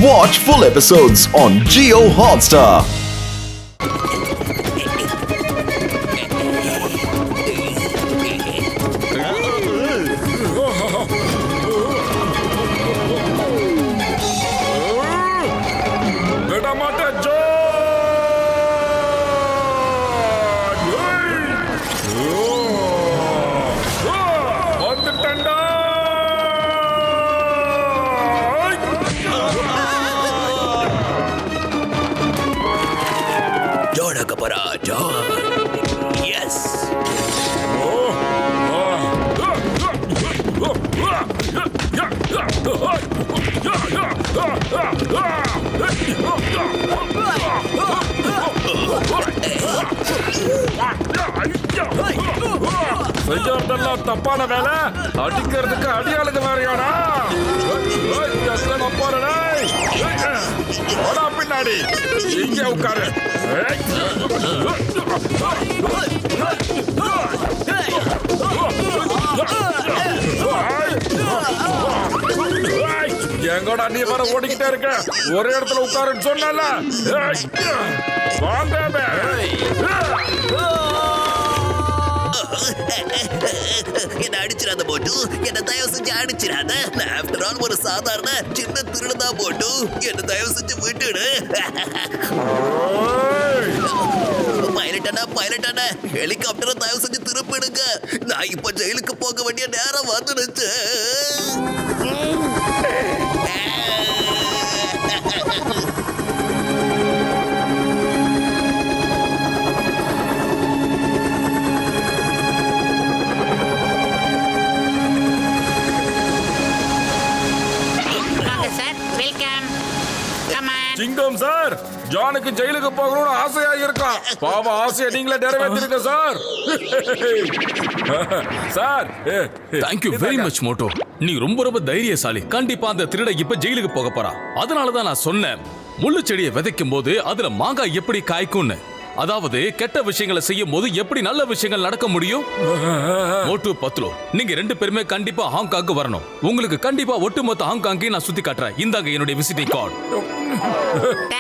Watch full episodes on Jio Hotstar. செஞ்சதெல்லாம் தப்பான வேலை, அடிக்கிறதுக்கு அடியாளுக்கு வேறையாடா. பின்னாடி இங்கே உட்காரு. எங்கோட நீ வர ஓடிக்கிட்டே இருக்க, ஒரே இடத்துல உட்காருன்னு சொன்னல. வாங்க என்ன அடிச்சிடாத போட்டு, என்ன தயவு செஞ்சு அடிச்சிடாத. ஆஃப்டர் ஆல் ஒரு சாதாரண சின்ன திருடுதா போட்டு, என்ன தயவு செஞ்சு விட்டுடு. பைலட்டான ஹெலிகாப்டரை தயவு செஞ்சு திருப்பிடுங்க. நான் இப்ப ஜெயிலுக்கு போக வேண்டிய நேரம் வந்துடுச்சு. சிங்கம் சார், ஜானுக்கு ஜெயிலுக்கு போகணும்னு ஆசையா இருக்கான். பாவம், ஆசையை நீங்களே நிறைவேற்றிருக்க sir. Sir, thank you very much மோட்டோ. நீ ரொம்ப ரொம்ப தைரியசாலி. கண்டிப்பா அந்த திருட இப்ப ஜெயிலுக்கு போக போறா. அதனாலதான் நான் சொன்னேன், முள்ளு செடியை விதைக்கும் போது அதுல மாங்காய் எப்படி காய்க்கும்னு. அதாவது கெட்ட விஷயங்களை செய்யும் போது எப்படி நல்ல விஷயங்கள் நடக்க முடியும். மோட்டு பத்லோ, நீங்க ரெண்டு பேருமே கண்டிப்பா ஹாங்காங்க்கு வரணும். உங்களுக்கு கண்டிப்பா ஒட்டுமொத்த ஹாங்காங்கையும் நான் சுத்தி காட்டுறேன். இந்தாங்க என்னுடைய விசிட்டிங் கார்டு.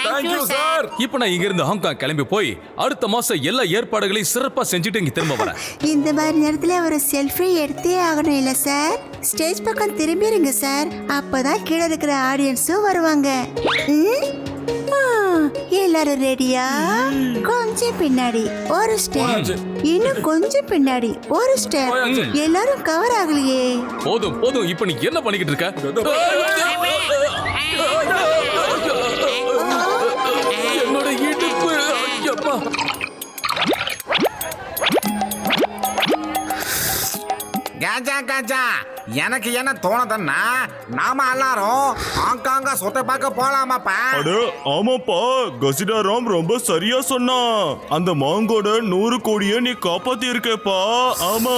Thank you sir. இப்ப நான் இங்க இருந்து ஹாங்காங் கிளம்பி போய் அடுத்த மாசம் எல்லா ஏற்பாடுகளையும் சிறப்பா செஞ்சுட்டு இங்க திரும்ப வரேன். இந்த மாதிரி நேரத்துல ஒரு செல்ஃபி எடுத்தே ஆகணும் இல்ல சார்? ஸ்டேஜ் பக்கம் திரும்பிடுங்க சார், அப்பதான் கீழே இருக்கிற ஆடியன்ஸும் வருவாங்க. எல்லாரும் ரெடியா? கொஞ்சம் பின்னாடி ஒரு ஸ்டெப், இன்னும் கொஞ்சம் பின்னாடி ஒரு ஸ்டெப். எல்லாரும் கவர் ஆகலையே. போதும் போதும், இப்ப நீ என்ன பண்ணிக்கிட்டு இருக்க? என்னோட இடுப்பு. ஐயப்பா. காஜா காஜா, எனக்கு என்ன தோணுதுன்னா, நாம எல்லாரும் ஹாங்காங்க சுத்த பார்க்க போலாமாப்பா? அட ஆமாப்பா, கசிடாராம் ரொம்ப சரியா சொன்னான். அந்த மாங்கோட 100 கோடியை நீ காப்பாத்தி இருக்கேப்பா. ஆமா,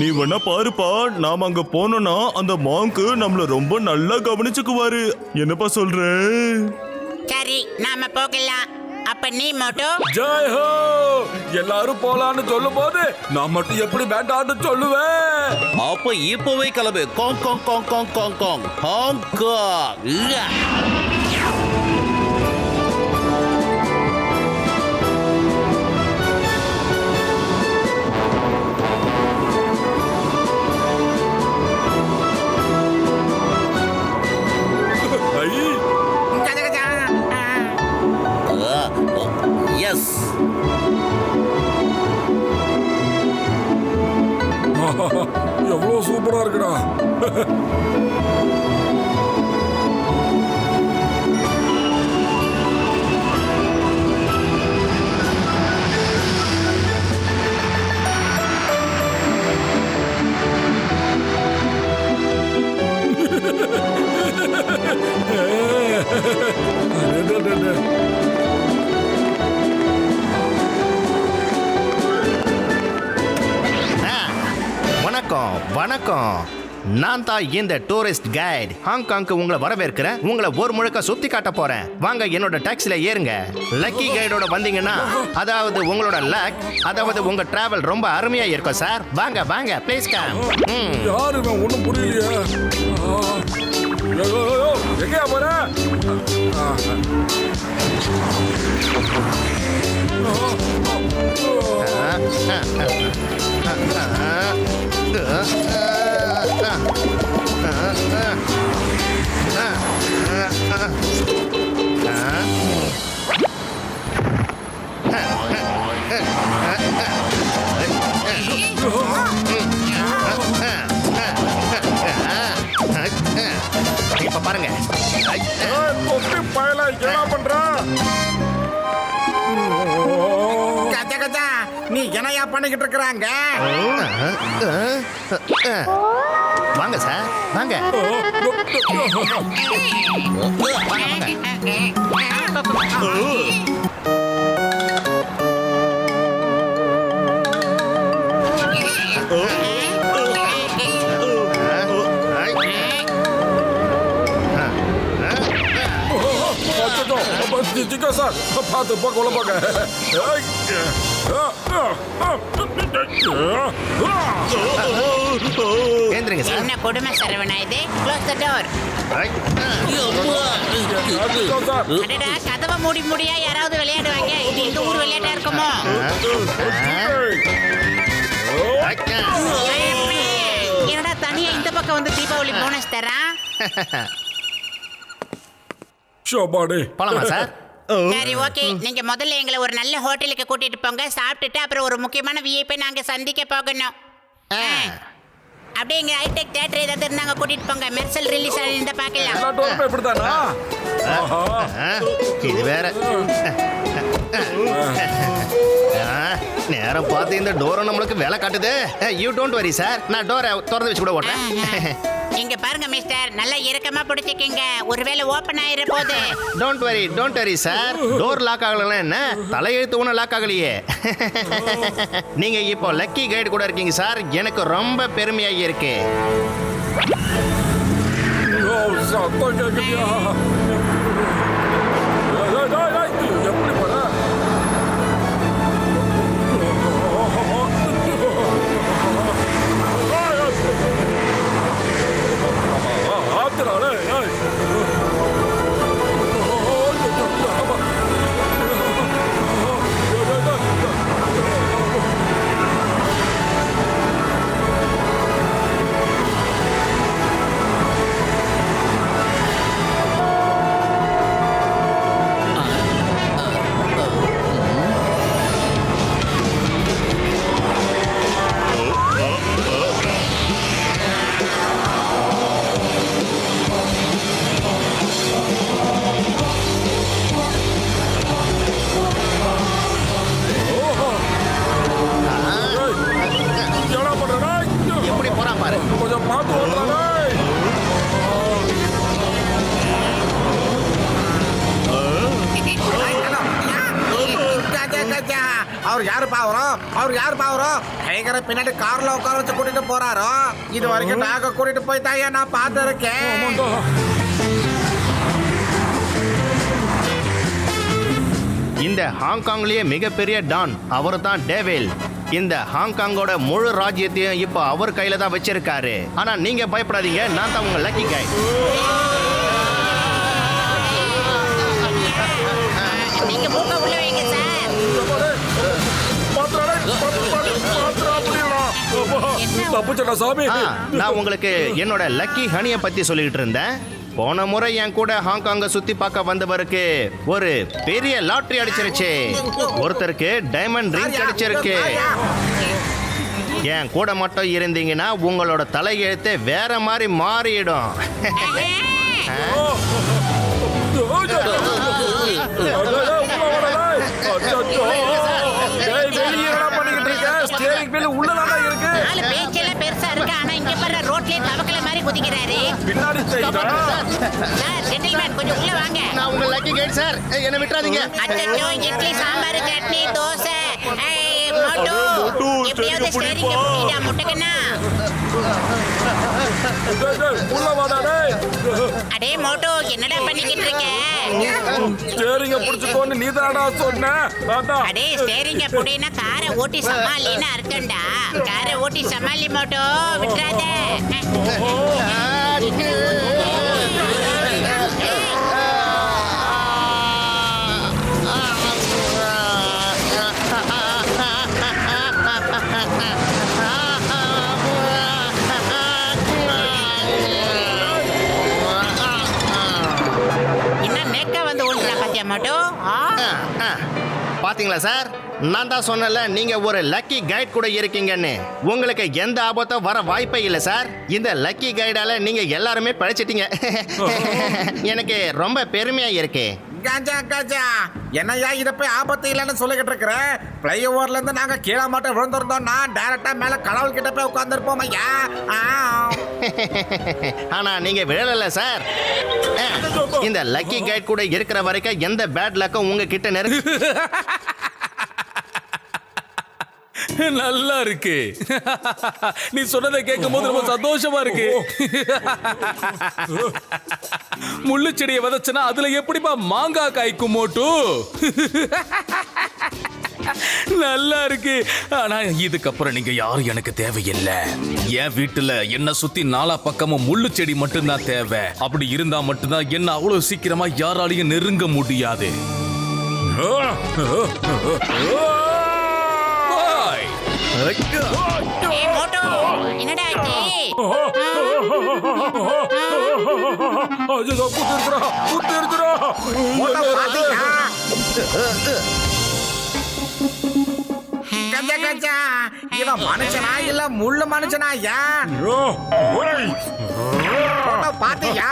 நீ வேணா பாருப்பா, நாம அங்க போனோம்னா அந்த மாங்கு நம்மள ரொம்ப நல்லா கவனிச்சுக்குவாரு. என்னப்பா சொல்ற? சரி, நாம போகலாம். அப்ப நீ மட்டும் ஜெய் ஹோ. எல்லாரும் போலான்னு சொல்லும் போது நான் மட்டும் எப்படி வேண்டான்னு சொல்லுவேன். அப்ப இப்பவே கிளம்பு. காங் காங் காங் காங் காங் காங் ஹாங்காங். எஸ். எவ்வளவு சூப்பரா இருக்குடா. வணக்கம் வணக்கம், நான் தான் இந்த டூரிஸ்ட் கைட். ஹாங்காங்க்கு உங்களை வரவேற்கிறேன். உங்களை ஒரு முழுக்க சுத்தி காட்ட போறேன். வாங்க என்னோட டாக்ஸில ஏறுங்க. லக்கி கைடோட வந்தீங்கன்னா, அதாவது உங்களோட லக், அதாவது உங்க டிராவல் ரொம்ப அருமையா இருக்கும் சார். வாங்க வாங்க, ப்ளீஸ் கம். யாரு ஒன்னும் புரியலையா? எங்கயா போற? இப்ப பாருங்க. தொப்பி பயல என்ன பண்ற? கஜா கஜா நீ என்னையா பண்ணிக்கிட்டு இருக்கிறாங்க? வாங்க சார், வாங்க. ஜிகா சார் பார்த்து போக்க உள்ள போக்க. ஏந்திரிங்க சார். என்ன கொடுமை சரவணா இது? Close the door. அடடா, கதவை மூடி மூடியா யாராவது விளையாடுவாங்க. இது எங்க ஊர் விளையாட்டா இருக்குமோ? என்னடா தனியா இந்த பக்கம் வந்து தீபாவளி போனஸ் தரான்? போலாமா சார்? சரி, ஓகே. நீங்க முதல்ல எங்களை ஒரு நல்ல ஹோட்டலுக்கு கூட்டிட்டு போங்க. சாப்பிட்டுட்டு அப்புறம் ஒரு முக்கியமான விஐபி நாங்க சந்திக்க போகணும். அப்படியே எங்க ஹைடெக் தியேட்டர் ஏதாவது இருந்தாங்க கூட்டிட்டு போங்க. மெர்சல் ரிலீஸ் ஆனது பார்க்கலாம். இது வேற. நேரம் பார்த்து இந்த டோரை நம்மளுக்கு வேலை காட்டுது. யூ டோன்ட் வரி சார், நான் டோரை திறந்து வச்சு கூட ஓட்டேன். இங்க பாருங்க மிஸ்டர், நல்லா இறுக்கமா பிடிச்சிக்கங்க. ஒருவேளை ஓபன் ஆயிர போது. Don't worry sir. Door lock ஆகலன்னா என்ன, தலையெழுத்து ஒன்றும் லாக் ஆகலையே. நீங்க இப்போ லக்கி கைடு கூட இருக்கீங்க சார். எனக்கு ரொம்ப பெருமையாக இருக்கு. எப்படி போற? எப்படி போறான் பாரு. கொஞ்சம் பார்த்து ஓட்டுறானே. அவர் யாரு பாவரும்? அவர் யாரு பாவரும்? டைகரை பின்னாடி கார்ல உட்கார வச்சு கூட்டிட்டு போறாரோ. இது வரைக்கும் நாங்க கூட்டிட்டு போய் தாயா நான் பார்த்திருக்கேன். இந்த ஹாங்காங்லயே மிகப்பெரிய டான் அவர் தான் டேவில். இந்த ஹாங்காங்கோட முழு ராஜ்யத்தையும் இப்போ அவர் கையில தான் வச்சிருக்காரு. ஆனா நீங்க பயப்படாதீங்க, நான் தான் உங்க லக்கி கை. நீங்க மூக்க உள்ள வைங்க சார். நான் உங்களுக்கு என்னோட லக்கி ஹனியை பத்தி சொல்லிட்டு இருந்தேன். போன முறை என் கூட ஹாங்காங்க சுத்தி பார்க்க வந்தவருக்கு ஒரு பெரிய லாட்டரி அடிச்சிருச்சு. ஒருத்தருக்கு டைமண்ட் ரிங் கிடைச்சிருக்கு. என் கூட மட்டும் இருந்தீங்கன்னா உங்களோட தலையெழுத்து வேற மாதிரி மாறிடும். பேச்செல்லாம் பெருசா இருக்கு. ஆனா இங்க பாரு, ரோட்லயே தவக்கல மாதிரி குதிக்கிறாரு. சார், ஜென்டில்மேன், கொஞ்சம் உள்ள வாங்க. நான் உங்க லக்கி கைட் சார், என்ன விட்டுறாதீங்க. அச்சச்சோ, இட்லி சாம்பார் சட்னி தோசை. மோட்டு, எப்படியாவது ஸ்டேரிங்க புடிடா முட்டைக்கண்ணா. அடே மோட்டு, என்னடா பண்ணிக்கிட்டு இருக்க? ஸ்டேரிங்க புடிச்சுக்கோன்னு நீதாடா சொன்ன. அடே ஸ்டேரிங்க புடினா காரை ஓட்டி சமாளின்னு அர்த்தம்டா. காரை ஓட்டி சமாளி மோட்டு, விட்டுறாத. இல்லையா மோட்டோ? பாத்தீங்களா சார், நான் தான் சொன்னல நீங்க ஒரு லக்கி கைட் கூட இருக்கீங்கன்னு. உங்களுக்கு எந்த ஆபத்தும் வர வாய்ப்பே இல்லை சார். இந்த லக்கி கைடால நீங்க எல்லாருமே பழிச்சிட்டீங்க. எனக்கு ரொம்ப பெருமையா இருக்கு. கஜா கஜா, என்னையா இத போய் ஆபத்து இல்லைன்னு சொல்லிக்கிட்டு இருக்கிற? ஃப்ளைஓவர்ல இருந்து நாங்க கீழே மாட்ட விழுந்திருந்தோம்னா டைரக்டா மேல கடவுள் கிட்ட போய் உட்கார்ந்துருப்போம் ஐயா. ஆனா நீங்க விழல சார். இந்த லக்கி கைட் கூட இருக்கிற வரைக்கும் எந்த பேட் லக்கும் உங்க கிட்ட நல்லா இருக்கு. நீ சொன்னதை கேட்கும் போது ரொம்ப சந்தோஷமா இருக்கு. முள்ளு செடியை விதைச்சனா அதுல எப்படிப்பா மாங்காய் காய்க்கும் மோட்டு? நல்லா இருக்கு. ஆனா இதுக்கப்புறம் நீங்க யாரும் எனக்கு தேவையில்லை. என் வீட்டுல என்ன சுத்தி நாலா பக்கமும் முள்ளு செடி மட்டும்தான் தேவை. அப்படி இருந்தா மட்டும்தான் என்ன அவ்வளவு சீக்கிரமா யாராலையும் நெருங்க முடியாது. மோட்டோ, என்னடா ஆச்சு? கஜா கஜா, இவன் மனுஷனா இல்ல முள்ளு மனுஷனா ஐயா? பாத்தியா?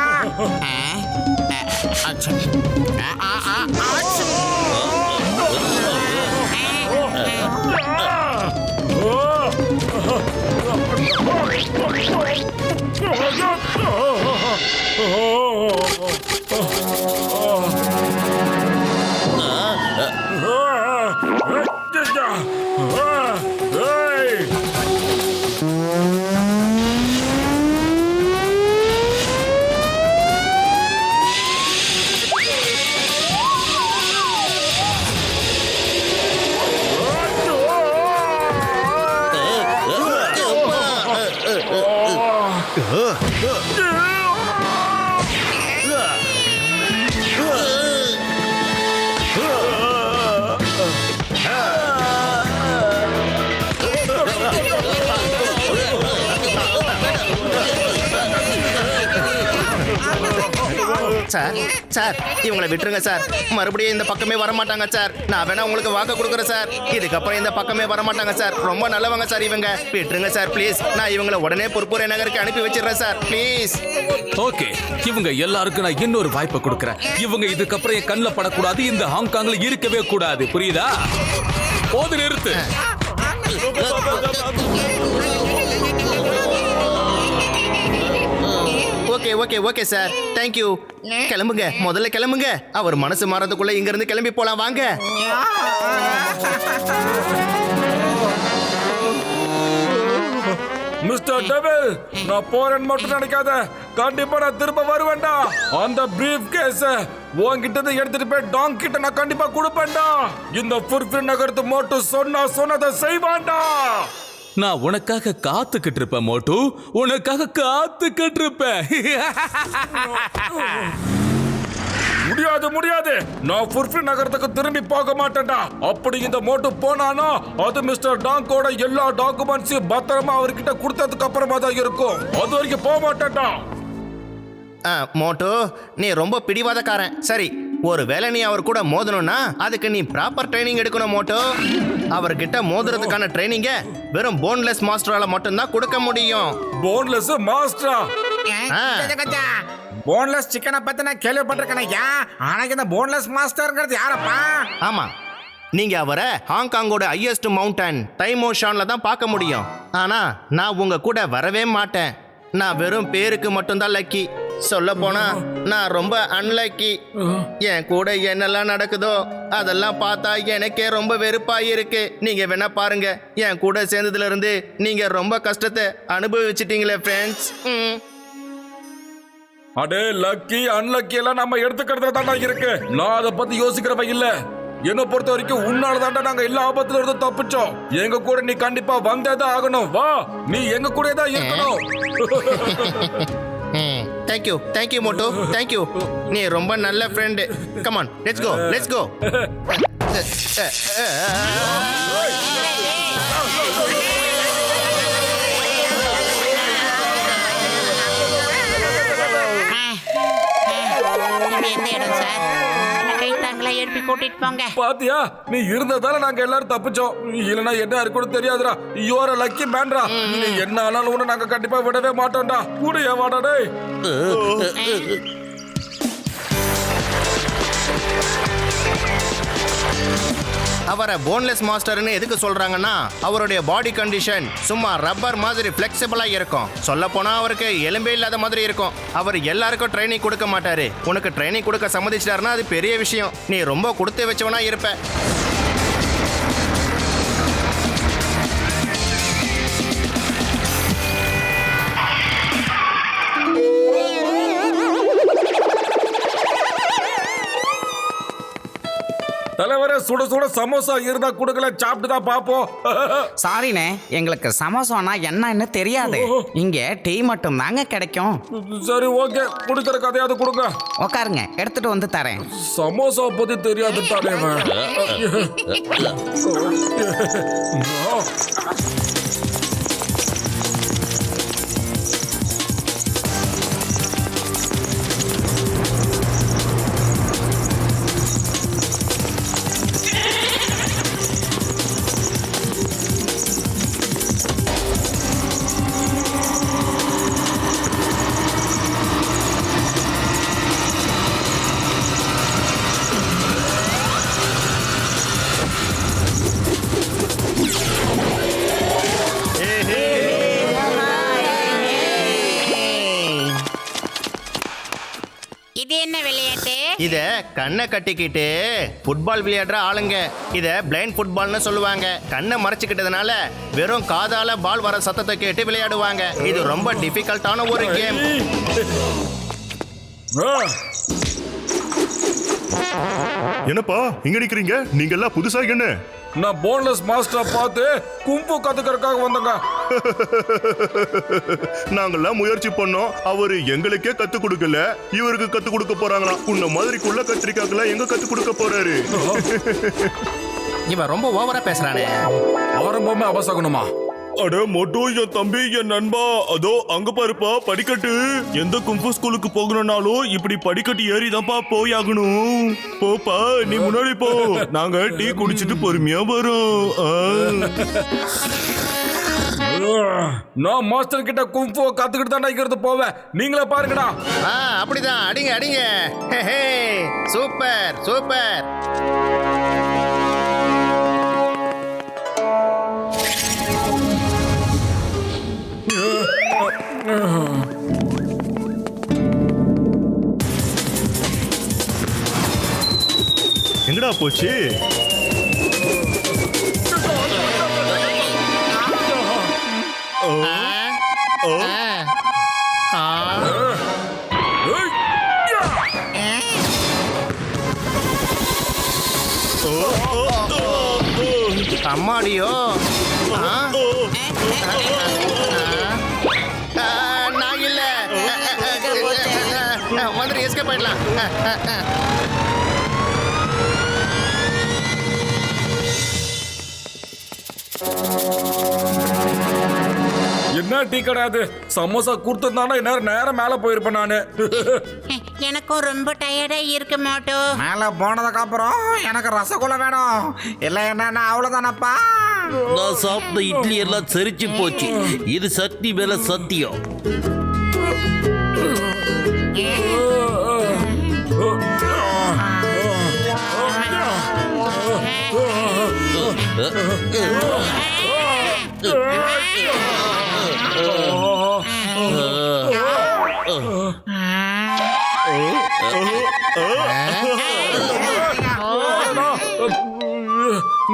சார் சார், இவங்களை விட்டுருங்க சார். மறுபடியும் இந்த பக்கமே வர மாட்டாங்க சார். நான் வேணா உங்களுக்கு வாக்கு கொடுக்குறேன் சார். இதுக்கப்புறம் இந்த பக்கமே வர மாட்டாங்க சார். ரொம்ப நல்லவங்க சார் இவங்க. விட்டுருங்க சார் ப்ளீஸ். நான் இவங்களை உடனே பொறுப்புரை நகருக்கு அனுப்பி வச்சிடுறேன் சார் ப்ளீஸ். ஓகே, இவங்க எல்லாருக்கும் நான் இன்னொரு வாய்ப்பை கொடுக்குறேன். இவங்க இதுக்கப்புறம் என் கண்ணில் படக்கூடாது. இந்த ஹாங்காங்ல இருக்கவே கூடாது. புரியுதா? போது, நிறுத்து. Okay okay okay sir, thank you. கிளம்புங்க, முதல்ல கிளம்புங்க. அவர் மனசு மாறதுக்குள்ள இங்க இருந்து கிளம்பி போலாம் வாங்க. மிஸ்டர் டெவில், நான் போறேன்னு மட்டும் நினைக்காத. கண்டிப்பா நான் திரும்ப வருவேன்டா. அந்த பிரீஃப் கேஸ் உன்கிட்ட எடுத்துட்டு போய் டாங் கிட்ட நான் கண்டிப்பா கொடுப்பேன்டா. இந்த ஃபுர்ஃபின் நகரத்து மட்டும் சொன்னதை செய்வான்டா. நான் உனக்காக காத்துக்கிட்டு இருப்பேன் மோட்டு. உனக்காக காத்துக்கிட்டு இருப்பேன். முடியாது முடியாது, நான் ஃபுர்ஃபின் நகரத்துக்கு திரும்பி போக மாட்டேன்டா. அப்படி இந்த மோட்டு போனானா அது மிஸ்டர் டாங்கோட எல்லா டாக்குமெண்ட்ஸையும் பத்திரமா அவர்கிட்ட கொடுத்ததுக்கு அப்புறமா தான் இருக்கும். அது வரைக்கும் போக மாட்டேன்டா. மோட்டு, நீ ரொம்ப பிடிவாதக்காரன். சரி, ஒருவேளை நீ அவர் கூட மோதணும்னா அதுக்கு நீ ப்ராப்பர் ட்ரைனிங் எடுக்கணும் மோட்டு. அவர்கிட்ட மோதுறதுக்கான ட்ரைனிங்க வெறும் போன்லெஸ் மாஸ்டரால மட்டும்தான் கொடுக்க முடியும். போன்லெஸ் மாஸ்டரா? போன்லெஸ் சிக்கனை பத்தி நான் கேள்விப்பட்டிருக்கேன் ஐயா. ஆனா இந்த போன்லெஸ் மாஸ்டர்ங்கிறது யாரப்பா? ஆமா, நீங்க அவரை ஹாங்காங்கோட ஹையஸ்ட் மவுண்டன் தைமோஷான்ல தான் பார்க்க முடியும். ஆனா நான் உங்க கூட வரவே மாட்டேன். நான் வெறும் பேருக்கு மட்டும்தான் லக்கி. சொல்ல போனா நான் ரொம்ப அன்லக்கி. என் கூட என்னெல்லாம் நடக்குதோ அதெல்லாம் பார்த்தா எனக்கே ரொம்ப வெறுப்பா இருக்கு. நீங்க வேணா பாருங்க, என் கூட சேர்ந்ததுல இருந்து நீங்க ரொம்ப கஷ்டத்தை அனுபவிச்சிட்டீங்களே ஃப்ரெண்ட்ஸ். அடே, லக்கி அன்லக்கி எல்லாம் நம்ம எடுத்துக்கிறதுல தாண்டா இருக்கு. நான் அதை பத்தி யோசிக்கிறவ இல்ல. என்ன பொறுத்த வரைக்கும் உன்னால தாண்டா நாங்க எல்லா ஆபத்துல இருந்து தப்பிச்சோம். எங்க கூட நீ கண்டிப்பா வந்தேதான் ஆகணும். வா, நீ எங்க கூட தான் இருக்கணும். தேங்க்யூ தேங்க்யூ மோட்டோ, தேங்க்யூ. நீ ரொம்ப நல்ல friend. Come on, let's go let's go. எந்த இடம் சார்? கை தாங்க. அவங்கள எழுப்பி கூட்டிட்டு போங்க. பாத்தியா, நீ இருந்ததால நாங்க எல்லாரும் தப்பிச்சோம். இல்லனா என்ன இருக்குன்னு தெரியாதுடா. யூ ஆர் a lucky manடா. நீ என்ன ஆனாலும் உன்னை நாங்க கண்டிப்பா விடவே மாட்டோம்டா. கூடயே வாடா டேய். அவரை போன்லெஸ் மாஸ்டர்னு எதுக்கு சொல்றாங்கன்னா அவருடைய பாடி கண்டிஷன் சும்மா ரப்பர் மாதிரி ஃபிளெக்சிபிளா இருக்கும். சொல்ல போனா அவருக்கு எலும்பே இல்லாத மாதிரி இருக்கும். அவர் எல்லாருக்கும் ட்ரைனிங் கொடுக்க மாட்டாரு. உனக்கு ட்ரைனிங் கொடுக்க சம்மதிச்சிட்டாருன்னா அது பெரிய விஷயம். நீ ரொம்ப கொடுத்து வச்சவனா இருப்ப. தலைவரே, சுட சுட சமோசா இருந்தா கொடுக்கல, சாப்பிட்டு தான் பாப்போம். சாரிண்ணே, எங்களுக்கு சமோசானா என்னன்னு தெரியாது. இங்க டீ மட்டும் தாங்க கிடைக்கும். சரி, ஓகே, குடுக்கற கதையாவது கொடுங்க. உட்காருங்க, எடுத்துட்டு வந்து தரேன். சமோசா பத்தி தெரியாது தலைவன். இது என்ன விளையாட்டு? இத கண்ணை கட்டிக்கிட்டு ஃபுட்பால் விளையாடுற ஆளுங்க இத பிளைண்ட் ஃபுட்பால்னு சொல்லுவாங்க. கண்ணை மறைச்சுக்கிட்டதுனால வெறும் காதால பால் வர சத்தத்தை கேட்டு விளையாடுவாங்க. இது ரொம்ப டிஃபிகல்ட்டான ஒரு கேம். என்னப்பா இங்க நிக்கிறீங்க? நீங்க எல்லாம் புதுசா என்ன? நான் போன்லெஸ் மாஸ்டரை பார்த்து கும்பு கத்துக்கிறதுக்காக வந்தங்க. நாங்கெல்லாம் முயற்சி பண்ணோம். அவரு எங்களுக்கே கத்து கொடுக்கல, இவருக்கு கத்து கொடுக்க போறாங்களா? உன்ன மாதிரிக்குள்ள கத்திரிக்காக்கெல்லாம் எங்க கத்து கொடுக்க போறாரு? இவன் ரொம்ப ஓவரா பேசுறானே. ஆரம்பமே அவசகணுமா? அட மொட்டு, என் தம்பி, என் நண்பா, அதோ அங்க பாருப்பா படிக்கட்டு. எந்த கும்பு ஸ்கூலுக்கு போகணும்னாலும் இப்படி படிக்கட்டு ஏறிதான்ப்பா போய் ஆகணும். போப்பா, நீ முன்னாடி போ. நாங்க டீ குடிச்சிட்டு பொறுமையா வரோம். நான் மாஸ்டர் கிட்ட கும்பு கத்துக்கிட்டு தான் இங்கிறது போவேன். நீங்களே பாருங்கடா. அப்படிதான், அடிங்க அடிங்க. Super super. எங்கடா போச்சு? அம்மாடியோ, நான் இல்ல வந்துட்டு எஸ்கேப் ஆயிடலாம். என்ன டீ கிடையாது, சமோசா கொடுத்துருந்தானா நேரம் மேல போயிருப்பேன் நானு. எனக்கும் ரொம்ப டயர்டா இருக்கு மோட்டு. மேல போனதுக்கு அப்புறம் எனக்கு ரசகுல்லா வேணும். இல்ல என்ன அவ்வளவுதானப்பா. நான் சாப்பிட்ட இட்லி எல்லாம் செரிச்சு போச்சு. இது சக்தி மேல சத்தியம்.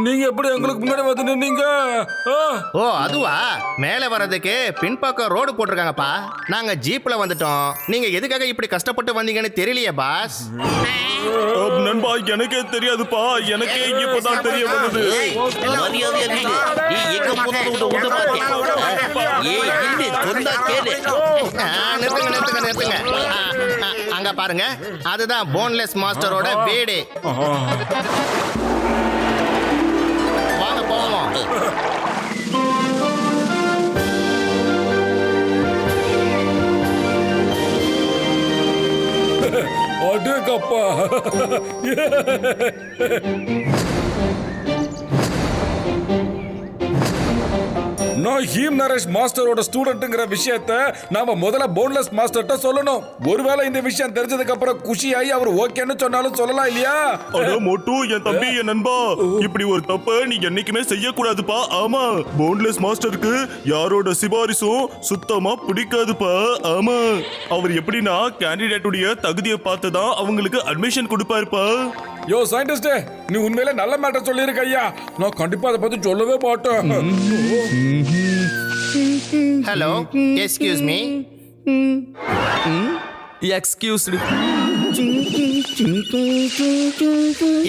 நீங்க எப்படி எங்களுக்கு முன்னாடி வந்து நின்னீங்க? ஓ அதுவா, மேலே வர்றதுக்கு பின்பக்கம் ரோடு போட்டிருக்காங்கப்பா. நாங்க ஜீப்ல வந்துட்டோம். நீங்க எதுக்காக இப்படி கஷ்டப்பட்டு வந்தீங்கன்னு தெரியலையே பாஸ். நண்பா, எனக்கே தெரியாதுப்பா. எனக்கே இப்பதான் தெரிய வருது. மரியாதையா நில்லு. நீ எங்க போறது விட மாட்டேன். ஏய் நில்லு, சொன்னா கேளு. நிறுத்துங்க நிறுத்துங்க நிறுத்துங்க. அங்க பாருங்க, அதுதான் போன்லெஸ் மாஸ்டரோட வீடு. வாங்க போவோம். அடேங்கப்பா. நான் ஹீம் நரேஷ் மாஸ்டரோட ஸ்டூடெண்ட்ங்கிற விஷயத்த நாம முதல்ல போன்லெஸ் மாஸ்டர்ட்ட சொல்லணும். ஒருவேளை இந்த விஷயம் தெரிஞ்சதுக்கு அப்புறம் குஷியாகி அவர் ஓகேன்னு சொன்னாலும் சொல்லலாம் இல்லையா? அட மோட்டு, என் தம்பி, என் நண்பா, இப்படி ஒரு தப்ப நீ என்னைக்குமே செய்யக்கூடாதுப்பா. ஆமா, போன்லெஸ் மாஸ்டருக்கு யாரோட சிபாரிசும் சுத்தமா பிடிக்காதுப்பா. ஆமா, அவர் எப்படின்னா கேண்டிடேட்டுடைய தகுதியை பார்த்து தான் அவங்களுக்கு அட்மிஷன் கொடுப்பாருப்பா. யோ சயின்டிஸ்ட், நீ உண்மையிலே நல்ல மேட்டர் சொல்லியிருக்க ஐயா. நான் கண்டிப்பா அதை பத்தி சொல்லவே மாட்டேன். Hello, excuse me. எக்ஸ்கியூஸ்டு.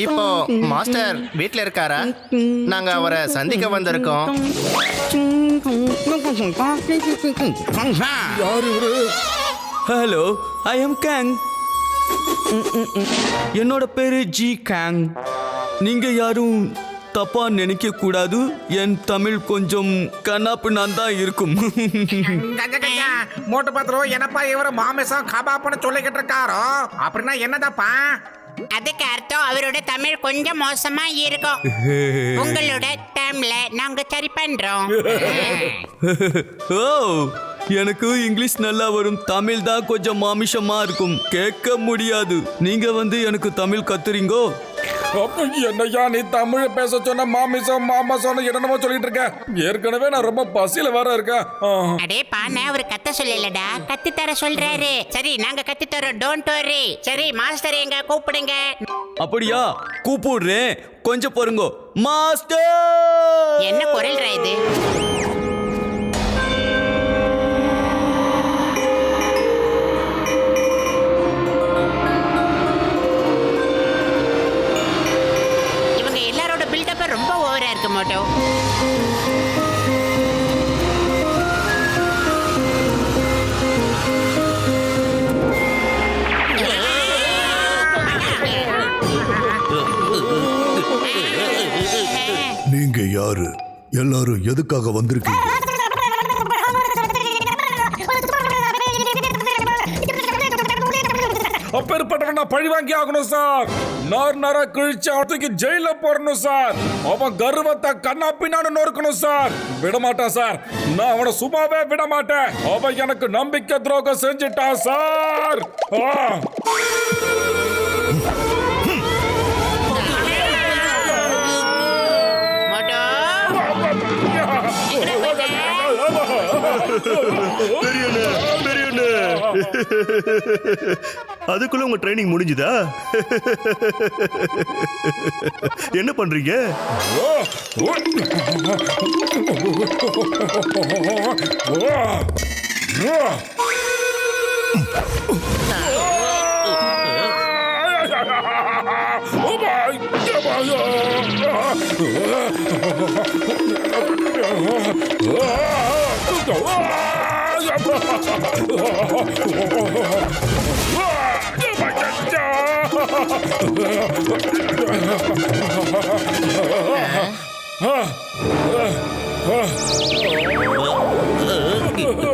இப்போ மாஸ்டர் வீட்ல இருக்காரா? நாங்க அவரை சந்திக்க வந்திருக்கோம். யாரு இவரு? Hello, I am gang. என்னோட பேரு ஜி கேங். நீங்க யாரும் தப்பா நினைக்க கூடாது. என் தமிழ் கொஞ்சம் கண்ணாப்பின்னான் தான் இருக்கும். மோட்டு பாத்திரம் என்னப்பா இவர மாமிசம் கபாப்னு சொல்லிக்கிட்டு இருக்காரோ? அப்படின்னா என்னதாப்பா? அதுக்கு அர்த்தம் அவரோட தமிழ் கொஞ்சம் மோசமா இருக்கும். உங்களோட டைம்ல நாங்க சரி பண்றோம். ஓ, எனக்கு இங்கிலீஷ் நல்லா வரும். தமிழ் தான் கொஞ்சம் மாமிசமா இருக்கும், கேட்க முடியாது. நீங்க வந்து எனக்கு தமிழ் கத்துறீங்கோ. என்னையா நீ தமிழ் பேச சொன்ன மாமிசம் மாமசம் என்னமோ சொல்லிட்டு இருக்க. ஏற்கனவே நான் ரொம்ப பசியில வர இருக்கேன். அடே பானை, அவர் கத்த சொல்லலடா, கத்து தர சொல்றாரு. சரி, நாங்க கத்து தரோம், டோன்ட் வரி. சரி, மாஸ்டர் எங்க கூப்பிடுங்க. அப்படியா, கூப்பிடுறேன், கொஞ்சம் பாருங்க. மாஸ்டர், என்ன குரல்ரா இது? இவங்க எல்லாரோட பில்டப் ரொம்ப ஓவரா இருக்கு மோட்டோ. நீங்க யாரு? எல்லாரும் எதுக்காக வந்திருக்கீங்க? அப்பேற்பட்டவன் நான் பழி வாங்கி ஆகணும் சார். நார் கிழிச்சு அவனுக்கு ஜெயில போடணும் சார். அவன் கர்வத்தை கண்ணா பின்னான்னு நொறுக்கணும் சார். விட மாட்டான் சார், நான் அவனை சும்மாவே விட மாட்டேன். அவன் எனக்கு நம்பிக்கை துரோகம் செஞ்சுட்டான் சார். அதுக்குள்ள உங்க ட்ரைனிங் முடிஞ்சுதா? என்ன பண்றீங்க?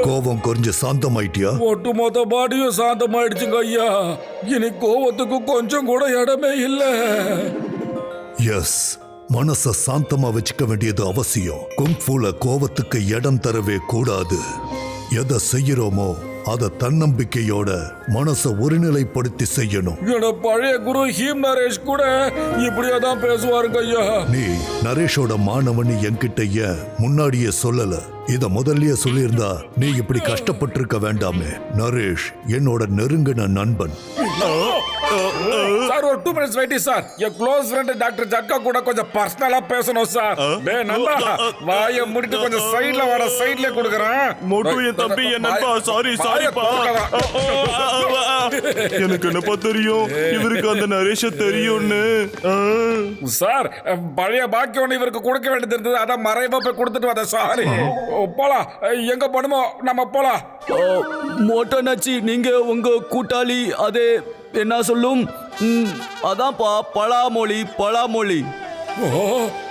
கோபம் கொஞ்சம் சாந்தமாயிட்டியா? ஒட்டுமொத்த பாடியும் சாந்தமாயிடுச்சுங்க ஐயா. இனி கோவத்துக்கு கொஞ்சம் கூட இடமே இல்லை. எஸ், மனச சாந்தமா வச்சுக்க வேண்டியது அவசியம். குங்ஃபுல கோவத்துக்கு இடம் தரவே கூடாது. எதை செய்யறோமோ அத தன்னம்பிக்கையோட மனச ஒருநிலைப்படுத்தி செய்யணும். என்னோட பழைய குரு ஹீம் நரேஷ் கூட இப்படியே தான் பேசுவாருங்க ஐயா. நீ நரேஷோட மாணவன் என்கிட்ட ஏன் முன்னாடியே சொல்லல? இத முதல்லயே சொல்லியிருந்தா நீ இப்படி கஷ்டப்பட்டிருக்க வேண்டாமே. நரேஷ் என்னோட நெருங்கின நண்பன். சார், ஒரு 2 minutes வெயிட் சார். என் க்ளோஸ் ஃப்ரெண்ட் டாக்டர் ஜக்கா கூட கொஞ்சம் பர்சனலா பேசணும் சார். டேய் நண்பா, வாயை மூடிட்டு கொஞ்சம் சைடுல வாடா, சைடுல கொடுக்கறேன். மோட்டு, என் தம்பி, என் நண்பா, சாரிப்பா. எனக்கு என்னப்பா தெரியும், இவருக்கு அந்த நரேஷ தெரியும்னு. சார், பழைய பாக்கி ஒன்று இவருக்கு கொடுக்க வேண்டியது இருந்தது, அதான் மறைவா போய் கொடுத்துட்டு வந்தேன். சாரி. போலாம், எங்க பண்ணுமோ நம்ம போலாம். மோட்டோ நச்சி, நீங்க உங்க கூட்டாளி அதே என்ன சொல்லும்? அதான்ப்பா, பழாமொழி.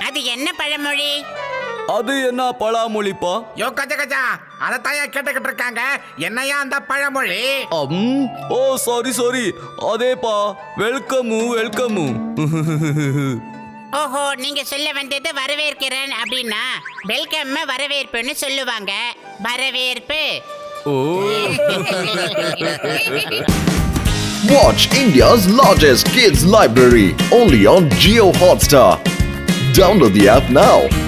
அது என்ன பழமொழி? அது என்ன பழமொழிப்பா? யோ கஜா கஜா, அதைத்தான் கேட்டுக்கிட்டு இருக்காங்க. என்னையா அந்த பழமொழி? ஓ சாரி அதேப்பா. வெல்கமு. ஓஹோ, நீங்க சொல்ல வந்தது வரவேற்கிறேன் அப்படின்னா வெல்கம் வரவேற்புன்னு சொல்லுவாங்க. வரவேற்பு. Watch India's largest kids library only on Jio Hotstar. Download the app now.